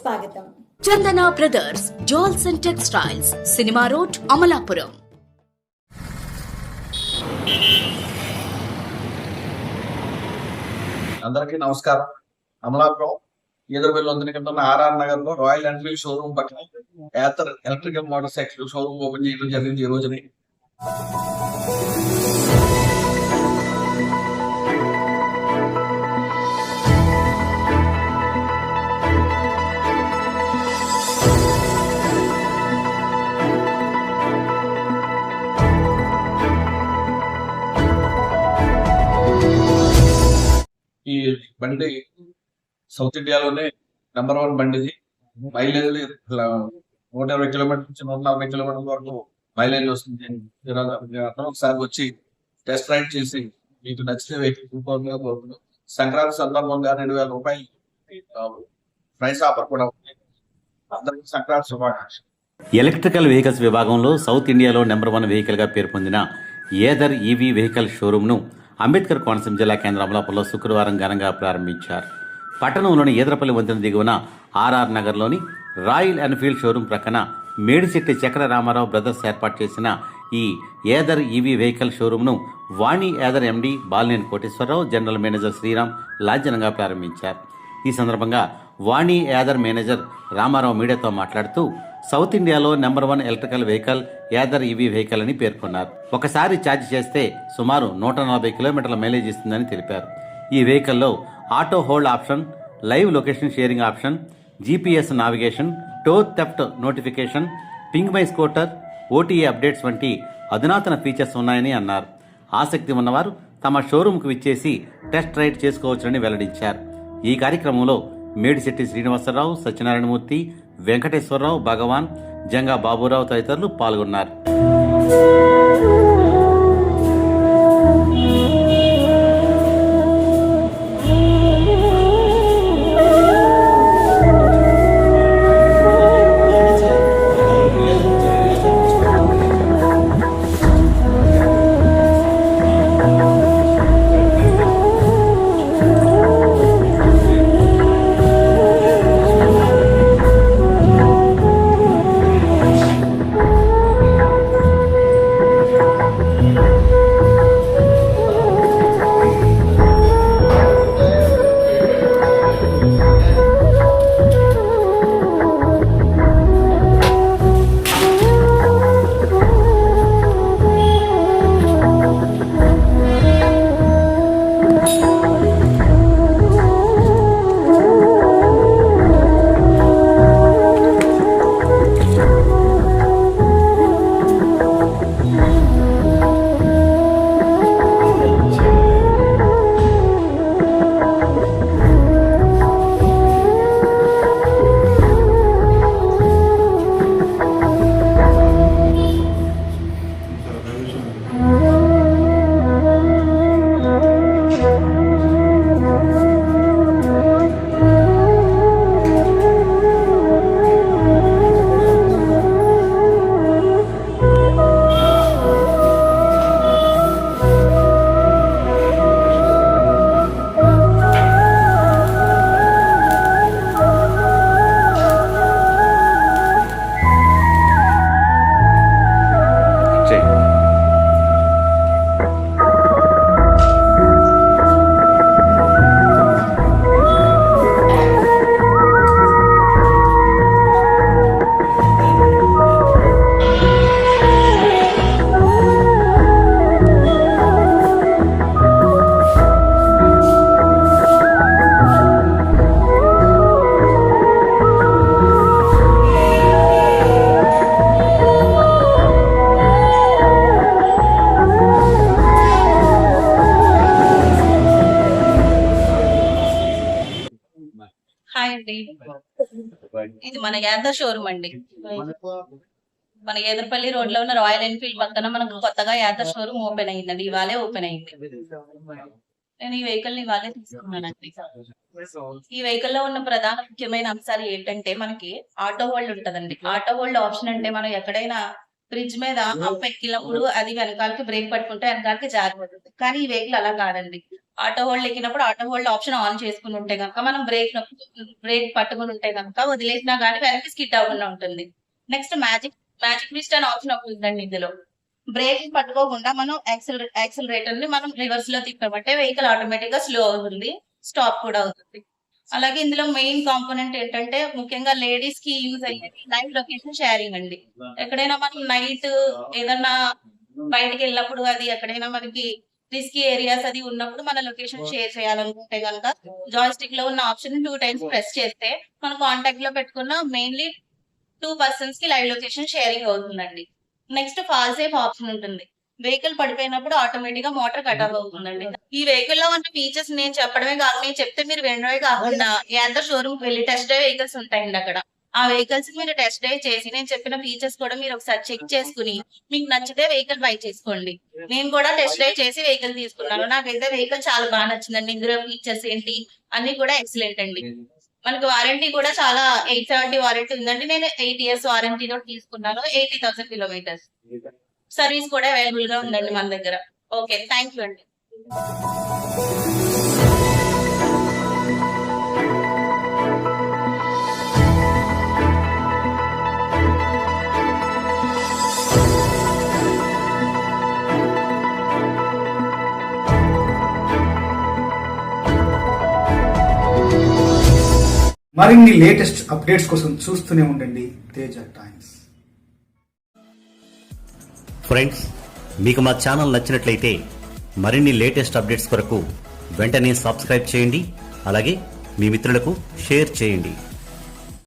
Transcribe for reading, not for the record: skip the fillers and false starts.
స్వాగతం. Chandana brothers jewels and textiles, cinema road, Amalapuram. అందరికీ నమస్కారం. అమలాపురం ఎదురుబెల్లి వంతెనకింటున్న ఆర్ఆర్ నగర్ లో రాయల్ ఎన్ఫీల్డ్ షోరూమ్ పక్కన Ather electrical motorcycle showroom open చేయడం జరిగింది ఈ రోజుని. ఈ బండి సౌత్ ఇండియాలోనే నెంబర్ 1 బండి. ఇది మైలేజ్ 120 కిలోమీటర్ నుంచి 140 కిలోమీటర్ల వరకు మైలేజ్ వస్తుంది. అందరూ ఒకసారి వచ్చి టెస్ట్ రైడ్ చేసి మీకు నచ్చితే వెహికల్ కోరుతున్నాం. సంక్రాంతి సందర్భంగా 2,000 రూపాయలు ప్రైస్ ఆఫర్ కూడా ఉంది. అందరికీ సంక్రాంతి శుభాకాంక్షలు. ఎలక్ట్రికల్ వెహికల్స్ విభాగంలో సౌత్ ఇండియాలో నెంబర్ 1 వెహికల్గా పేరు పొందిన ఏథర్ ఈవీ వెహికల్ షోరూమ్ను అంబేద్కర్ కోనసీమ జిల్లా కేంద్ర అమలాపురంలో శుక్రవారం ఘనంగా ప్రారంభించారు. పట్టణంలోని ఈదరపల్లి వంతెన దిగువన ఆర్ఆర్ నగర్లోని రాయల్ ఎన్ఫీల్డ్ షోరూం ప్రక్కన మేడిశెట్టి చక్ర రామారావు బ్రదర్స్ ఏర్పాటు చేసిన ఈ ఏథర్ ఈవీ వెహికల్ షోరూంను వాణి ఏథర్ ఎండి బాలినేని కోటేశ్వరరావు, జనరల్ మేనేజర్ శ్రీరామ్ లాంఛనంగా ప్రారంభించారు. ఈ సందర్భంగా వాణి ఏథర్ మేనేజర్ రామారావు మీడియాతో మాట్లాడుతూ సౌత్ ఇండియాలో number 1 electrical vehicle Ather EV vehicle అని పేర్కొన్నారు. ఒకసారి ఛార్జ్ చేస్తే సుమారు 140 కిలోమీటర్ల మైలేజ్ ఇస్తుందని తెలిపారు. ఈ వెహికల్లో auto hold option, live location sharing option, GPS navigation, tow theft notification, ping my scooter, OTA updates వంటి అధునాతన ఫీచర్స్ ఉన్నాయని అన్నారు. ఆసక్తి ఉన్నవారు తమ షోరూంకు విచ్చేసి టెస్ట్ రైడ్ చేసుకోవచ్చునని వెల్లడించారు. ఈ కార్యక్రమంలో మేడిశెట్టి శ్రీనివాసరావు, సత్యనారాయణమూర్తి, వెంకటేశ్వరరావు, భగవాన్, జంగా బాబురావు తదితరులు పాల్గొన్నారు. హాయ్ అండి, ఇది మన ఏథర్ షోరూమ్ అండి. మన ఏదరపల్లి రోడ్ లో ఉన్న రాయల్ ఎన్ఫీల్డ్ పక్కన మనకు కొత్తగా ఏథర్ షోరూమ్ ఓపెన్ అయిందండి. ఇవాళే ఓపెన్ అయింది. నేను ఈ వెహికల్ ని ఇవాళే తీసుకున్నానండి. ఈ వెహికల్ లో ఉన్న ప్రధాన ముఖ్యమైన అంశాలు ఏంటంటే, మనకి ఆటో హోల్డ్ ఉంటదండి. ఆటో హోల్డ్ ఆప్షన్ అంటే మనం ఎక్కడైనా ఫ్రిడ్జ్ మీద అప్ ఎక్కినప్పుడు అది వెనకాలకి బ్రేక్ పట్టుకుంటే వెనకాలకి జారిపోతుంది. కానీ ఈ వెహికల్ అలా కాదండి. ఆటో హోల్డ్ ఎక్కినప్పుడు ఆటో హోల్డ్ ఆప్షన్ ఆన్ చేసుకుని ఉంటే కనుక మనం బ్రేక్ పట్టుకుని ఉంటే కనుక వదిలేసినా కానీ వెనక్కి స్కిడ్ అవ్వకుండా ఉంటుంది. నెక్స్ట్ మ్యాజిక్ ట్విస్ట్ అనే ఆప్షన్ ఉందండి. ఇందులో బ్రేక్ పట్టుకోకుండా మనం యాక్సిలరేటర్ ని మనం రివర్స్ లో తిప్పబట్టే వెహికల్ ఆటోమేటిక్ గా స్లో అవుతుంది, స్టాప్ కూడా అవుతుంది. అలాగే ఇందులో మెయిన్ కాంపోనెంట్ ఏంటంటే ముఖ్యంగా లేడీస్ కి యూజ్ అయ్యేది లైవ్ లొకేషన్ షేరింగ్ అండి. ఎక్కడైనా మనం నైట్ ఏదన్నా బయటకి వెళ్ళినప్పుడు అది ఎక్కడైనా మనకి రిస్కీ ఏరియాస్ అది ఉన్నప్పుడు మన లొకేషన్ షేర్ చేయాలనుకుంటే కనుక జాయిస్టిక్ లో ఉన్న ఆప్షన్ 2 times ప్రెస్ చేస్తే మన కాంటాక్ట్ లో పెట్టుకున్న మెయిన్లీ 2 persons కి లైవ్ లొకేషన్ షేరింగ్ అవుతుందండి. నెక్స్ట్ ఫాల్ సేఫ్ ఆప్షన్ ఉంటుంది. వెహికల్ పడిపోయినప్పుడు ఆటోమేటిక్ గా మోటార్ కట్ ఆఫ్ అవుతుందండి. ఈ వెహికల్ లో ఉన్న ఫీచర్స్ నేను చెప్పడమే కాదు, నేను చెప్తే మీరు వినడమే కాకుండా యాదర్ షోరూమ్ వెళ్ళి టెస్ట్ డ్రైవ్ వెహికల్స్ ఉంటాయండి. అక్కడ ఆ వెహికల్స్ కి మీరు టెస్ట్ డ్రైవ్ చేసి నేను చెప్పిన ఫీచర్స్ కూడా మీరు ఒకసారి చెక్ చేసుకుని మీకు నచ్చితే వెహికల్ బై చేసుకోండి. నేను కూడా టెస్ట్ డ్రైవ్ చేసి వెహికల్ తీసుకున్నాను. నాకైతే వెహికల్ చాలా బాగా నచ్చిందండి. ఇందులో ఫీచర్స్ ఏంటి అన్ని కూడా ఎక్సలెంట్ అండి. మనకు వారంటీ కూడా చాలా 870 వారంటీ ఉందండి. నేను 8 years వారంటీతో తీసుకున్నాను. 80,000 kilometers సర్వీస్ కూడా అవైలబుల్ గా ఉందండి మన దగ్గర. ఓకే, థ్యాంక్ యూ అండి. మరిన్ని లేటెస్ట్ అప్డేట్స్ కోసం చూస్తూనే ఉండండి తేజ టైమ్స్. ఫ్రెండ్స్, మీకు మా ఛానల్ నచ్చినట్లయితే మరిన్ని లేటెస్ట్ అప్డేట్స్ కొరకు వెంటనే సబ్స్క్రైబ్ చేయండి. అలాగే మీ మిత్రులకు షేర్ చేయండి.